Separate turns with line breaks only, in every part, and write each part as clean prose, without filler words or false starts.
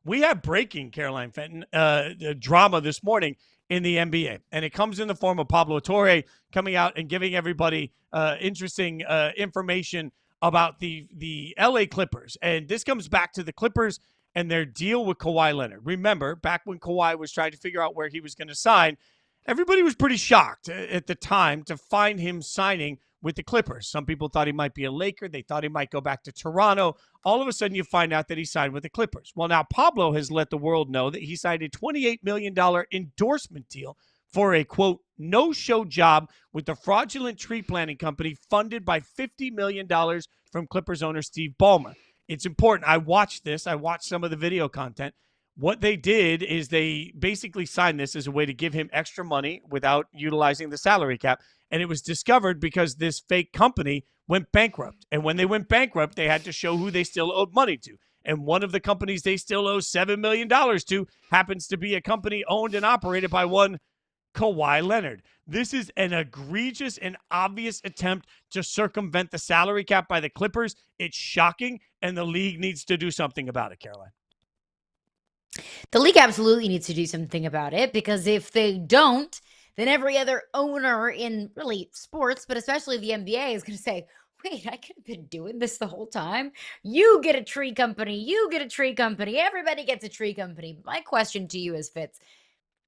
We have breaking, Caroline Fenton, drama this morning in the NBA. And it comes in the form of Pablo Torre coming out and giving everybody interesting information about the LA Clippers. And this comes back to the Clippers and their deal with Kawhi Leonard. Remember, back when Kawhi was trying to figure out where he was going to sign, everybody was pretty shocked at the time to find him signing with the Clippers. Some people thought he might be a Laker. They thought he might go back to Toronto. All of a sudden, you find out that he signed with the Clippers. Well, now Pablo has let the world know that he signed a $28 million endorsement deal for a, quote, no-show job with the fraudulent tree planting company funded by $50 million from Clippers owner Steve Ballmer. It's important. I watched this. I watched some of the video content. What they did is they basically signed this as a way to give him extra money without utilizing the salary cap. And it was discovered because this fake company went bankrupt. And when they went bankrupt, they had to show who they still owed money to. And one of the companies they still owe $7 million to happens to be a company owned and operated by one Kawhi Leonard. This is an egregious and obvious attempt to circumvent the salary cap by the Clippers. It's shocking, and the league needs to do something about it, Caroline.
The league absolutely needs to do something about it, because if they don't, then every other owner in really sports, but especially the NBA, is going to say, wait, I could have been doing this the whole time. You get a tree company. You get a tree company. Everybody gets a tree company. My question to you is, Fitz,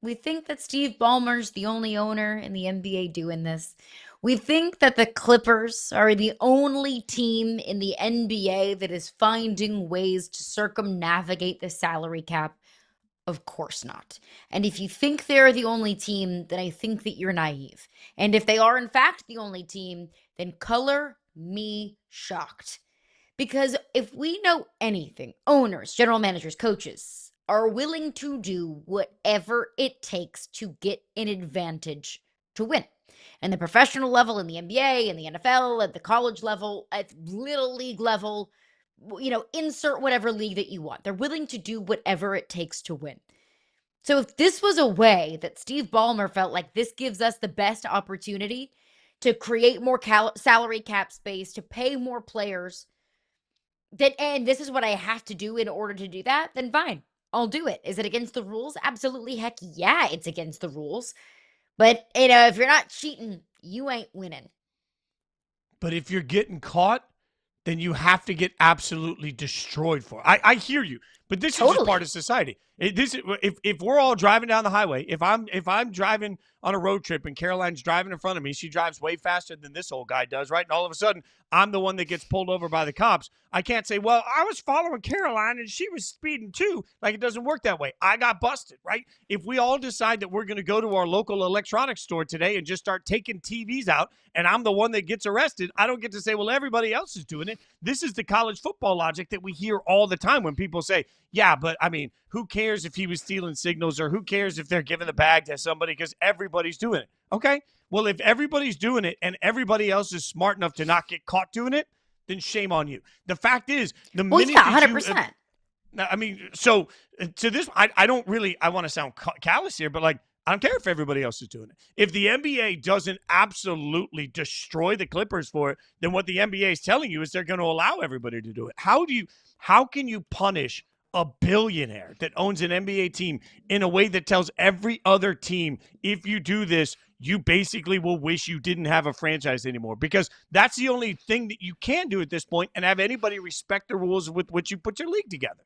we think that Steve Ballmer's the only owner in the NBA doing this. We think that the Clippers are the only team in the NBA that is finding ways to circumnavigate the salary cap. Of course not. And if you think they're the only team, then I think that you're naive. And if they are, in fact, the only team, then color me shocked. Because if we know anything, owners, general managers, coaches are willing to do whatever it takes to get an advantage to win. And the professional level, in the NBA, in the NFL, at the college level, at little league level, insert whatever league that you want. They're willing to do whatever it takes to win. So if this was a way that Steve Ballmer felt like this gives us the best opportunity to create more salary cap space, to pay more players, and this is what I have to do in order to do that, then fine, I'll do it. Is it against the rules? Absolutely, heck yeah, it's against the rules. But, if you're not cheating, you ain't winning.
But if you're getting caught, then you have to get absolutely destroyed for it. I hear you, but this is just part of society. If we're all driving down the highway, if I'm driving on a road trip and Caroline's driving in front of me, she drives way faster than this old guy does, right? And all of a sudden, I'm the one that gets pulled over by the cops. I can't say, well, I was following Caroline and she was speeding too. Like, it doesn't work that way. I got busted, right? If we all decide that we're going to go to our local electronics store today and just start taking TVs out, and I'm the one that gets arrested, I don't get to say, well, everybody else is doing it. This is the college football logic that we hear all the time when people say, yeah, but I mean, who cares if he was stealing signals, or who cares if they're giving the bag to somebody, because everybody's doing it. Okay, well, if everybody's doing it and everybody else is smart enough to not get caught doing it, then shame on you. The fact is, the minute
100%.
I mean, so to this, I don't really, I want to sound callous here, but like, I don't care if everybody else is doing it. If the NBA doesn't absolutely destroy the Clippers for it, then what the NBA is telling you is they're going to allow everybody to do it. How can you punish a billionaire that owns an NBA team in a way that tells every other team, if you do this, you basically will wish you didn't have a franchise anymore? Because that's the only thing that you can do at this point, and have anybody respect the rules with which you put your league together.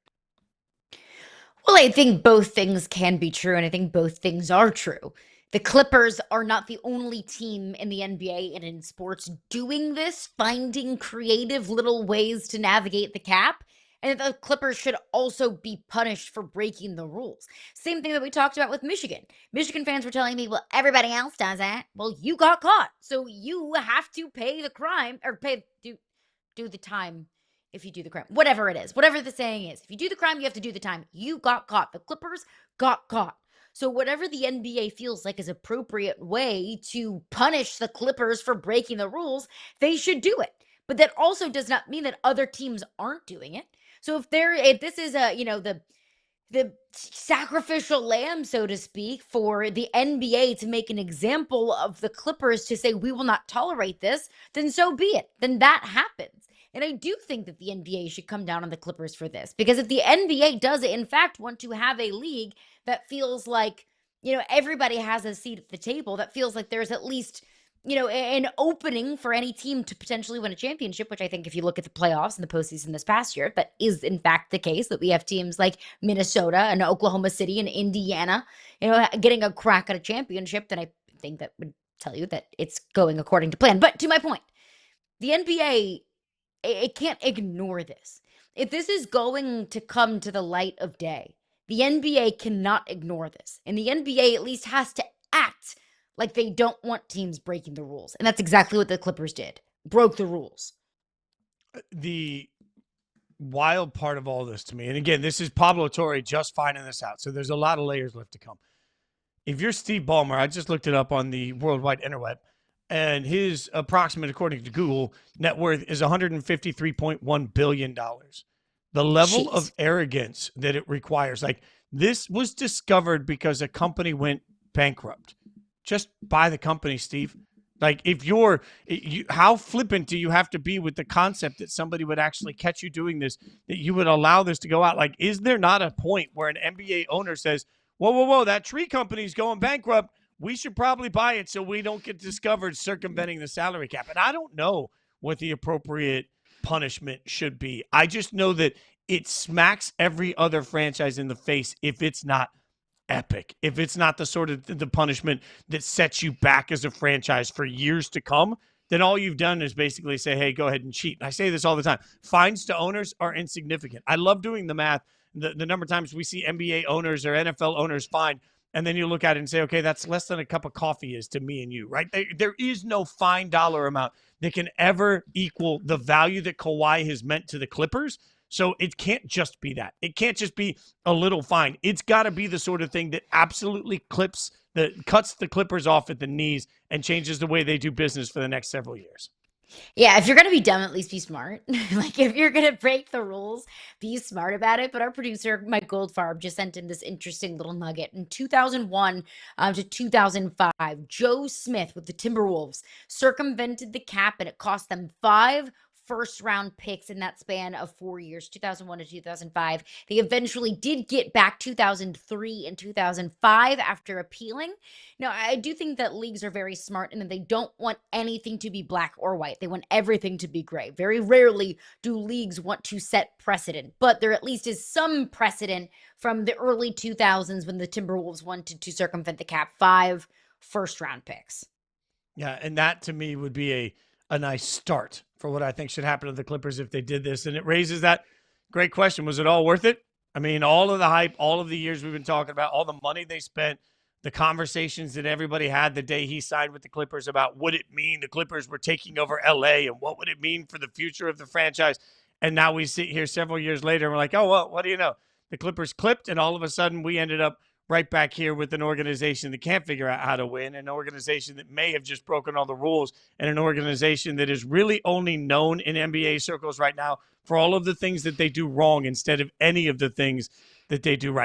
Well, I think both things can be true, and I think both things are true. The Clippers are not the only team in the NBA and in sports doing this, finding creative little ways to navigate the cap. And the Clippers should also be punished for breaking the rules. Same thing that we talked about with Michigan. Michigan fans were telling me, well, everybody else does that. Well, you got caught. So you have to pay the crime, or do the time if you do the crime. Whatever it is. Whatever the saying is. If you do the crime, you have to do the time. You got caught. The Clippers got caught. So whatever the NBA feels like is appropriate way to punish the Clippers for breaking the rules, they should do it. But that also does not mean that other teams aren't doing it. So if this is the sacrificial lamb, so to speak, for the NBA to make an example of the Clippers, to say we will not tolerate this, then so be it. Then that happens. And I do think that the NBA should come down on the Clippers for this, because if the NBA does, in fact, want to have a league that feels like, everybody has a seat at the table, that feels like there's at least, an opening for any team to potentially win a championship, which I think if you look at the playoffs and the postseason this past year, that is in fact the case, that we have teams like Minnesota and Oklahoma City and Indiana, getting a crack at a championship, then I think that would tell you that it's going according to plan. But to my point, the NBA, it can't ignore this. If this is going to come to the light of day, the NBA cannot ignore this. And the NBA at least has to act like they don't want teams breaking the rules. And that's exactly what the Clippers did. Broke the rules.
The wild part of all this to me, and again, this is Pablo Torre just finding this out, so there's a lot of layers left to come. If you're Steve Ballmer, I just looked it up on the worldwide interweb, and his approximate, according to Google, net worth is $153.1 billion. The level of arrogance that it requires, like, this was discovered because a company went bankrupt. Just buy the company, Steve. Like, if how flippant do you have to be with the concept that somebody would actually catch you doing this, that you would allow this to go out? Like, is there not a point where an NBA owner says, whoa, that tree company's going bankrupt, we should probably buy it so we don't get discovered circumventing the salary cap? And I don't know what the appropriate punishment should be. I just know that it smacks every other franchise in the face if it's not epic, if it's not the sort of the punishment that sets you back as a franchise for years to come. Then all you've done is basically say, hey, go ahead and cheat. And I say this all the time. Fines to owners are insignificant. I love doing the math, the number of times we see NBA owners or NFL owners fined, and then you look at it and say, okay, that's less than a cup of coffee is to me and you, right? There is no fine dollar amount that can ever equal the value that Kawhi has meant to the Clippers. So it can't just be that. It can't just be a little fine. It's got to be the sort of thing that absolutely cuts the Clippers off at the knees and changes the way they do business for the next several years.
Yeah, if you're going to be dumb, at least be smart. Like, if you're going to break the rules, be smart about it. But our producer, Mike Goldfarb, just sent in this interesting little nugget. In 2001 to 2005, Joe Smith with the Timberwolves circumvented the cap, and it cost them 5 first-round picks in that span of 4 years, 2001 to 2005. They eventually did get back 2003 and 2005 after appealing. Now, I do think that leagues are very smart and that they don't want anything to be black or white. They want everything to be gray. Very rarely do leagues want to set precedent, but there at least is some precedent from the early 2000s when the Timberwolves wanted to circumvent the cap. 5 first-round picks.
Yeah, and that to me would be a nice start for what I think should happen to the Clippers if they did this. And it raises that great question. Was it all worth it? I mean, all of the hype, all of the years we've been talking about, all the money they spent, the conversations that everybody had the day he signed with the Clippers about what it mean the Clippers were taking over LA and what would it mean for the future of the franchise. And now we sit here several years later and we're like, oh, well, what do you know? The Clippers clipped, and all of a sudden we ended up right back here with an organization that can't figure out how to win, an organization that may have just broken all the rules, and an organization that is really only known in NBA circles right now for all of the things that they do wrong instead of any of the things that they do right.